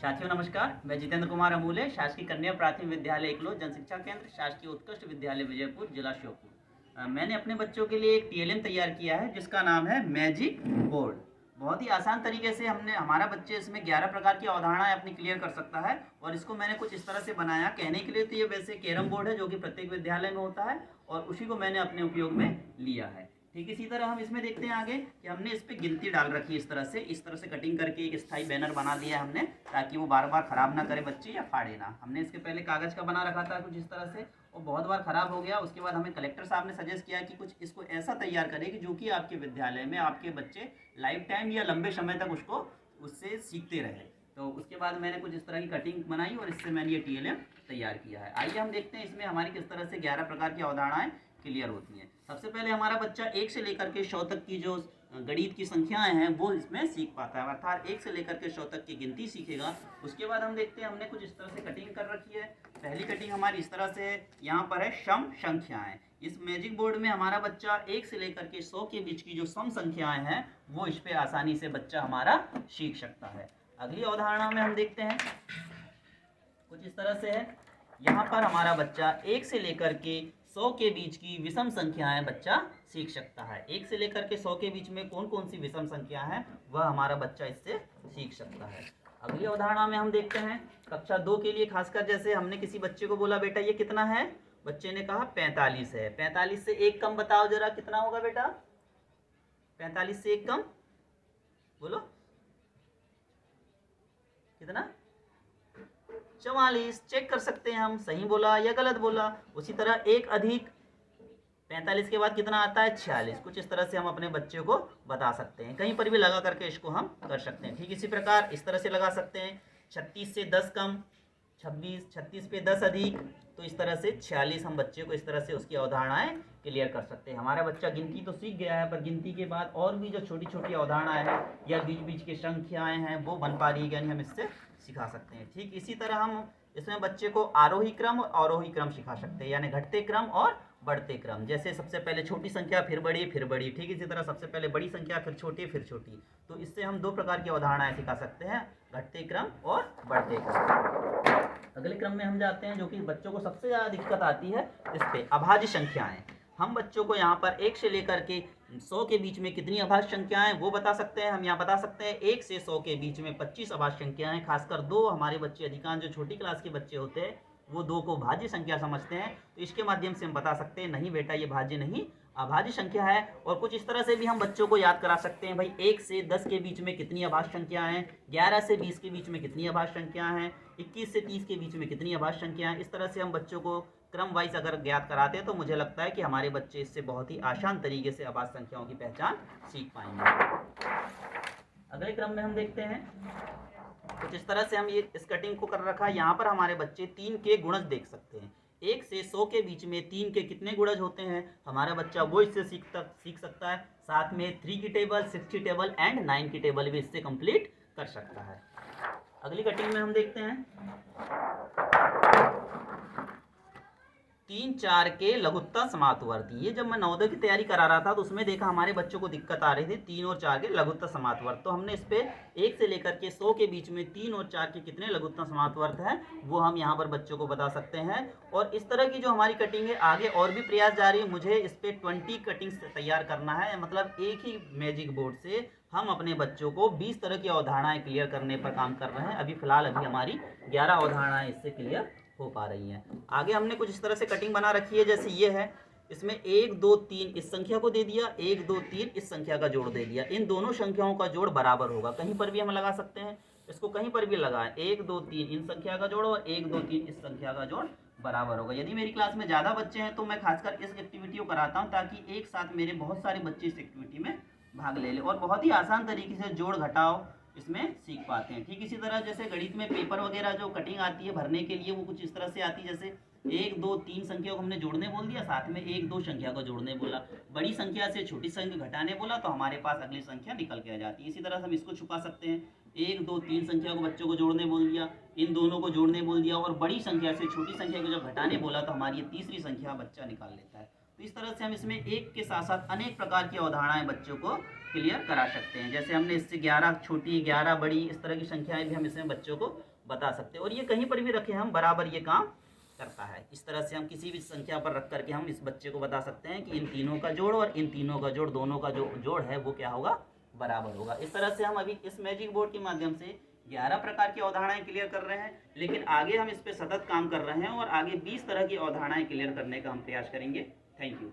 साथियों नमस्कार, मैं जितेंद्र कुमार अमूल्य, शासकीय कन्या प्राथमिक विद्यालय एकलोज जनशिक्षा केंद्र, शासकीय उत्कृष्ट विद्यालय विजयपुर, जिला श्योपुर। मैंने अपने बच्चों के लिए एक टीएलएम तैयार किया है जिसका नाम है मैजिक बोर्ड। बहुत ही आसान तरीके से हमारा बच्चे इसमें 11 प्रकार की अवधारणाएं अपनी क्लियर कर सकता है। और इसको मैंने कुछ इस तरह से बनाया, कहने के लिए तो ये वैसे कैरम बोर्ड है जो कि प्रत्येक विद्यालय में होता है और उसी को मैंने अपने उपयोग में लिया है। ठीक इसी तरह हम इसमें देखते हैं आगे कि हमने इस पर गिनती डाल रखी है। इस तरह से कटिंग करके एक स्थायी बैनर बना दिया है हमने, ताकि वो बार बार खराब ना करे बच्चे या फाड़े ना। हमने इसके पहले कागज़ का बना रखा था कुछ इस तरह से, और बहुत बार खराब हो गया। उसके बाद हमें कलेक्टर साहब ने सजेस्ट किया कि कुछ इसको ऐसा तैयार करें कि जो कि आपके विद्यालय में आपके बच्चे लाइफ टाइम या लंबे समय तक उससे सीखते रहे। तो उसके बाद मैंने कुछ इस तरह की कटिंग बनाई और इससे मैंने ये टीएलएम तैयार किया है। आइए हम देखते हैं इसमें हमारी किस तरह से 11 प्रकार की अवधारणाएं क्लियर होती हैं। सबसे पहले हमारा बच्चा 1 से लेकर के 100 तक की जो गणित की संख्याएं हैं वो इसमें सीख पाता है, अर्थात 1 से लेकर के 100 तक की गिनती सीखेगा। उसके बाद हम देखते हैं हमने कुछ इस तरह से कटिंग कर रखी है। पहली कटिंग हमारी इस तरह से है, यहाँ पर है सम संख्याएं। इस मैजिक बोर्ड में हमारा बच्चा 1 से लेकर के 100 के बीच की जो सम संख्याएं हैं वो इस पर आसानी से बच्चा हमारा सीख सकता है। अगली अवधारणा में हम देखते हैं कुछ इस तरह से है, यहाँ पर हमारा बच्चा 1 से लेकर के 100 के बीच की विषम संख्याएं बच्चा सीख सकता है। 1 से लेकर के 100 के बीच में कौन कौन सी विषम संख्या हैं वह हमारा बच्चा इससे सीख सकता है। अगली अवधारणा में हम देखते हैं कक्षा 2 के लिए, खासकर जैसे हमने किसी बच्चे को बोला बेटा ये कितना है, बच्चे ने कहा 45 है। 45 से 1 कम बताओ जरा कितना होगा बेटा, 45 से 1 कम बोलो कितना, 44। चेक कर सकते हैं हम सही बोला या गलत बोला। उसी तरह 1 अधिक 45 के बाद कितना आता है 46। कुछ इस तरह से हम अपने बच्चे को बता सकते हैं, कहीं पर भी लगा करके इसको हम कर सकते हैं। ठीक इसी प्रकार इस तरह से लगा सकते हैं 36 से 10 कम 26, 36 पे 10 अधिक, तो इस तरह से 46 हम बच्चे को इस तरह से उसकी अवधारणाएं क्लियर कर सकते हैं। हमारा बच्चा गिनती तो सीख गया है, पर गिनती के बाद और भी जो छोटी छोटी अवधारणाएं हैं या बीच बीच की संख्याएं हैं वो बन पा रही है, यानी हम इससे सिखा सकते हैं। ठीक इसी तरह हम इसमें बच्चे को आरोही क्रम और अवरोही क्रम सिखा सकते हैं, यानी घटते क्रम और बढ़ते क्रम। जैसे सबसे पहले छोटी संख्या फिर बड़ी फिर बड़ी, ठीक इसी तरह सबसे पहले बड़ी संख्या फिर छोटी फिर छोटी। तो इससे हम 2 प्रकार की अवधारणाएं सिखा सकते हैं, घटते क्रम और बढ़ते क्रम। अगले क्रम में हम जाते हैं जो कि बच्चों को सबसे ज़्यादा दिक्कत आती है, इस पे अभाज्य संख्याएं। हम बच्चों को यहाँ पर 1 से लेकर के 100 के बीच में कितनी अभाज्य संख्याएं वो बता सकते हैं। हम यहाँ बता सकते हैं 1 से 100 के बीच में 25 अभाज्य संख्याएं। खासकर 2 हमारे बच्चे, अधिकांश जो छोटी क्लास के बच्चे होते हैं वो 2 को भाज्य संख्या समझते हैं, तो इसके माध्यम से हम बता सकते हैं नहीं बेटा ये भाज्य नहीं अभाज्य संख्या है। और कुछ इस तरह से भी हम बच्चों को याद करा सकते हैं, भाई 1 से 10 के बीच में कितनी अभाज्य संख्या हैं, 11 से 20 के बीच में कितनी अभाज्य संख्या हैं, 21 से 30 के बीच में कितनी अभाज्य संख्या हैं। इस तरह से हम बच्चों को क्रम वाइज अगर ज्ञात कराते हैं तो मुझे लगता है कि हमारे बच्चे इससे बहुत ही आसान तरीके से अभाज्य संख्याओं की पहचान सीख पाएंगे। अगले क्रम में हम देखते हैं कुछ इस तरह से हम ये इस कटिंग को कर रखा है। यहाँ पर हमारे बच्चे 3 के गुणज देख सकते हैं। 1 से 100 के बीच में 3 के कितने गुणज होते हैं हमारा बच्चा वो इससे सीख सकता है। साथ में 3 की टेबल, 6 की टेबल एंड 9 की टेबल भी इससे कंप्लीट कर सकता है। अगली कटिंग में हम देखते हैं 3, 4 के लघुत्तम समार्थवर्ती। ये जब मैं नवोदय की तैयारी करा रहा था तो उसमें देखा हमारे बच्चों को दिक्कत आ रही थी 3 और 4 के लघुत्तम समार्थवर्त। तो हमने इस पे 1 से लेकर के 100 के बीच में 3 और 4 के कितने लघुत्तम समार्थवर्त हैं वो हम यहाँ पर बच्चों को बता सकते हैं। और इस तरह की जो हमारी कटिंग है आगे और भी प्रयास जारी है। मुझे इस पर 20 कटिंग्स तैयार करना है, मतलब एक ही मैजिक बोर्ड से हम अपने बच्चों को 20 तरह की अवधारणाएं क्लियर करने पर काम कर रहे हैं। अभी फिलहाल हमारी 11 अवधारणाएं इससे क्लियर हो पा रही हैं। आगे हमने कुछ इस तरह से कटिंग बना रखी है, जैसे ये है, इसमें 1 2 3 इस संख्या को दे दिया, 1 2 3 इस संख्या का जोड़ दे दिया। इन दोनों संख्याओं का जोड़ बराबर होगा, कहीं पर भी हम लगा सकते हैं, इसको कहीं पर भी लगाएं। 1 2 3 इन संख्या का जोड़ और 1 2 3 इस संख्या का जोड़ बराबर होगा। यदि मेरी क्लास में ज़्यादा बच्चे हैं तो मैं खासकर इस एक्टिविटी को कराता हूँ ताकि एक साथ मेरे बहुत सारे बच्चे इस एक्टिविटी में भाग ले लें और बहुत ही आसान तरीके से जोड़ घटाव इसमें सीख पाते हैं। ठीक इसी तरह जैसे गणित में पेपर वगैरह जो कटिंग आती है भरने के लिए वो कुछ इस तरह से आती है, जैसे 1 2 3 संख्या को हमने जोड़ने बोल दिया, साथ में 1 2 संख्या को जोड़ने बोला, बड़ी संख्या से छोटी संख्या घटाने बोला तो हमारे पास अगली संख्या निकल के आ जाती है। इसी तरह से हम इसको छुपा सकते हैं, 1 2 3 संख्या को बच्चों को जोड़ने बोल दिया, इन दोनों को जोड़ने बोल दिया और बड़ी संख्या से छोटी संख्या को जब घटाने बोला तो हमारी ये तीसरी संख्या बच्चा निकाल लेता है। तो इस तरह से हम इसमें एक के साथ साथ अनेक प्रकार की अवधारणाएं बच्चों को क्लियर करा सकते हैं। जैसे हमने इससे 11 छोटी 11 बड़ी इस तरह की संख्याएं भी हम इसमें बच्चों को बता सकते हैं, और ये कहीं पर भी रखे हम बराबर ये काम करता है। इस तरह से हम किसी भी संख्या पर रख करके हम इस बच्चे को बता सकते हैं कि इन तीनों का जोड़ और इन तीनों का जोड़, दोनों का जो जोड़ है वो क्या होगा, बराबर होगा। इस तरह से हम अभी इस मैजिक बोर्ड के माध्यम से 11 प्रकार की अवधारणाएं क्लियर कर रहे हैं, लेकिन आगे हम इस पर सतत काम कर रहे हैं और आगे 20 तरह की अवधारणाएं क्लियर करने का हम प्रयास करेंगे। Thank you.